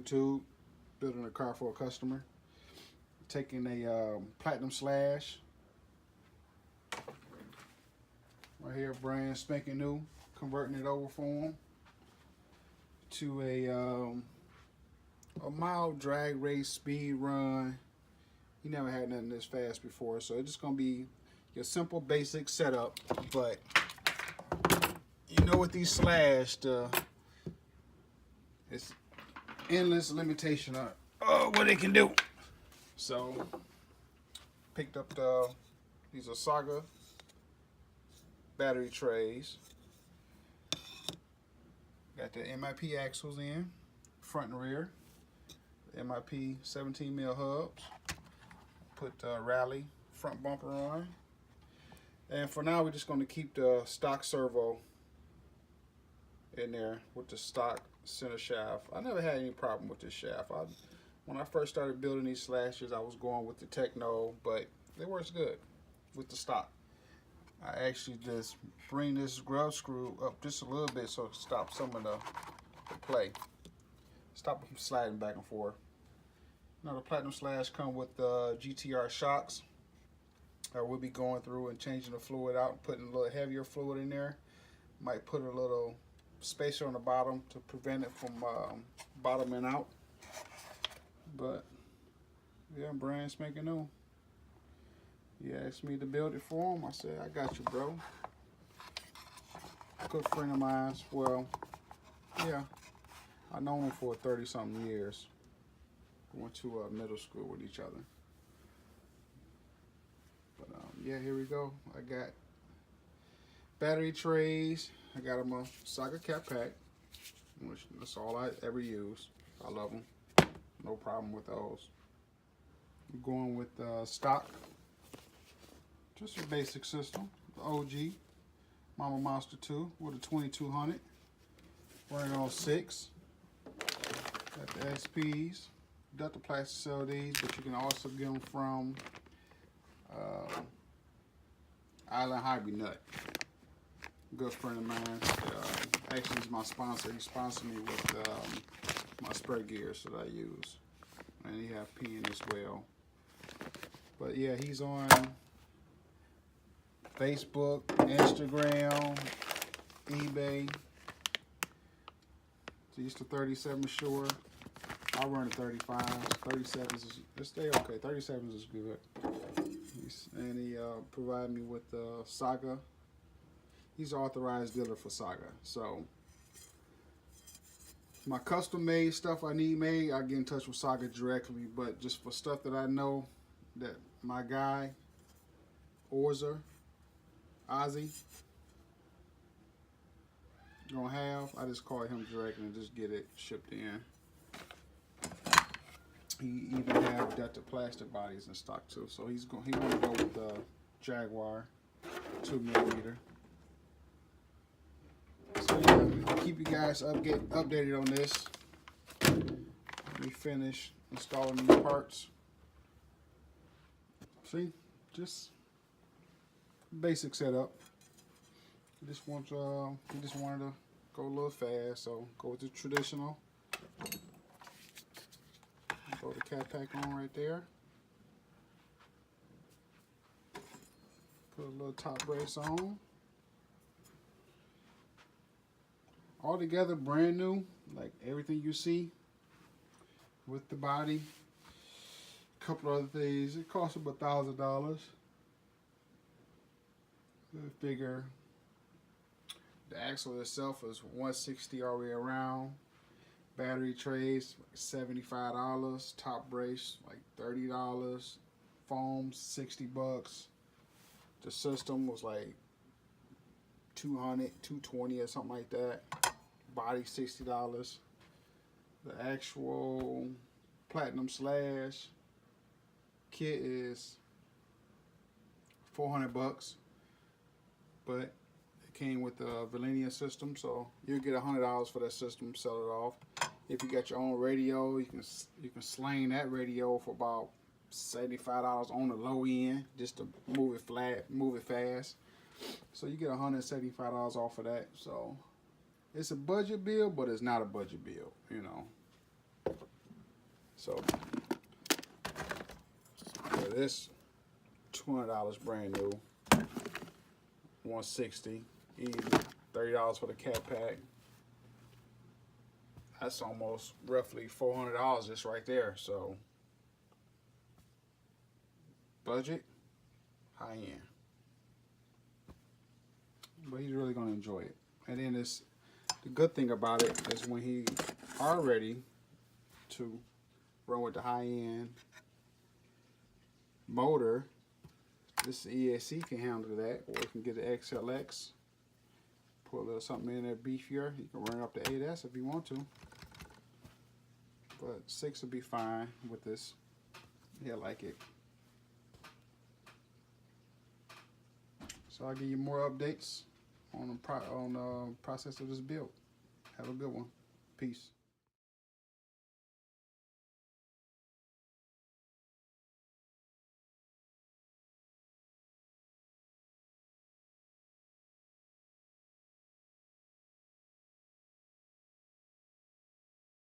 YouTube, building a car for a customer. Taking a Platinum Slash, right here, brand spanking new, converting it over for him to a mild drag race speed run. He never had nothing this fast before, so it's just gonna be your simple basic setup. But you know, with these Slash, it's endless limitation on what it can do. So picked up these are Saga battery trays. Got the MIP axles in, front and rear. The MIP 17 mil hubs. Put Rally front bumper on. And for now, we're just going to keep the stock servo in there with the stock center shaft. I never had any problem with this shaft. When I first started building these Slashes, I was going with the Techno, but it works good with the stock. I actually just bring this grub screw up just a little bit so it stops some of the play. Stop it from sliding back and forth. Now the Platinum Slash come with GTR shocks. I will be going through and changing the fluid out and putting a little heavier fluid in there. Might put a little spacer on the bottom to prevent it from bottoming out. But yeah, brand spanking new. He asked me to build it for him. I said, I got you, bro. Good friend of mine. Well, yeah, I've known him for 30-something years. We went to middle school with each other. But yeah, here we go. I got battery trays. I got them a Saga Cat Pack, which that's all I ever use. I love them. No problem with those. I'm going with stock. Just a basic system. The OG Mama Monster 2 with a 2200. Running on 6. Got the SPs. Delta Plastic sell these, but you can also get them from Island Hobby Nut. Good friend of mine. Actually, he's my sponsor. He sponsored me with my spray gears that I use. And he have PN as well. But yeah, he's on Facebook, Instagram, eBay. These to 37 sure. I run a 35. 37s is stay okay. 37s is good. And he provided me with Saga. He's an authorized dealer for Saga. So my custom made stuff I need made, I get in touch with Saga directly. But just for stuff that I know that my guy Ozzy gonna have, I just call him directly and just get it shipped in. He even have Delta plastic bodies in stock too, so he want to go with the Jaguar 2mm. So yeah, I'll keep you guys updated on this. Let me finish installing these parts. See, just basic setup. He just wanted to go a little fast, so go with the traditional. Throw the cat pack on right there. Put a little top brace on. All together brand new, like everything you see with the body. A couple other things. It cost about $1,000. Figure the axle itself is $160 all the way around. Battery trays $75. Top brace like $30. Foam $60. The system was like $200, $220 or something like that. Body $60. The actual Platinum Slash kit is $400, but it came with the Valenia system, so you'll get $100 for that system. Sell it off. If you got your own radio, you can slang that radio for about $75 on the low end, just to move it flat, move it fast. So you get $175 off of that. So it's a budget bill, but it's not a budget bill, you know. So for this $200 brand new, $160 easy, $30 for the cat pack. That's almost roughly $400 just right there. So budget, high end, but he's really gonna enjoy it. And then the good thing about it is when he are ready to run with the high end motor, this ESC can handle that, or you can get the XLX, put a little something in there beefier. You can run it up to 8S if you want to, but 6 will be fine with this. He'll like it. So I'll give you more updates on the process of this build. Have a good one. Peace.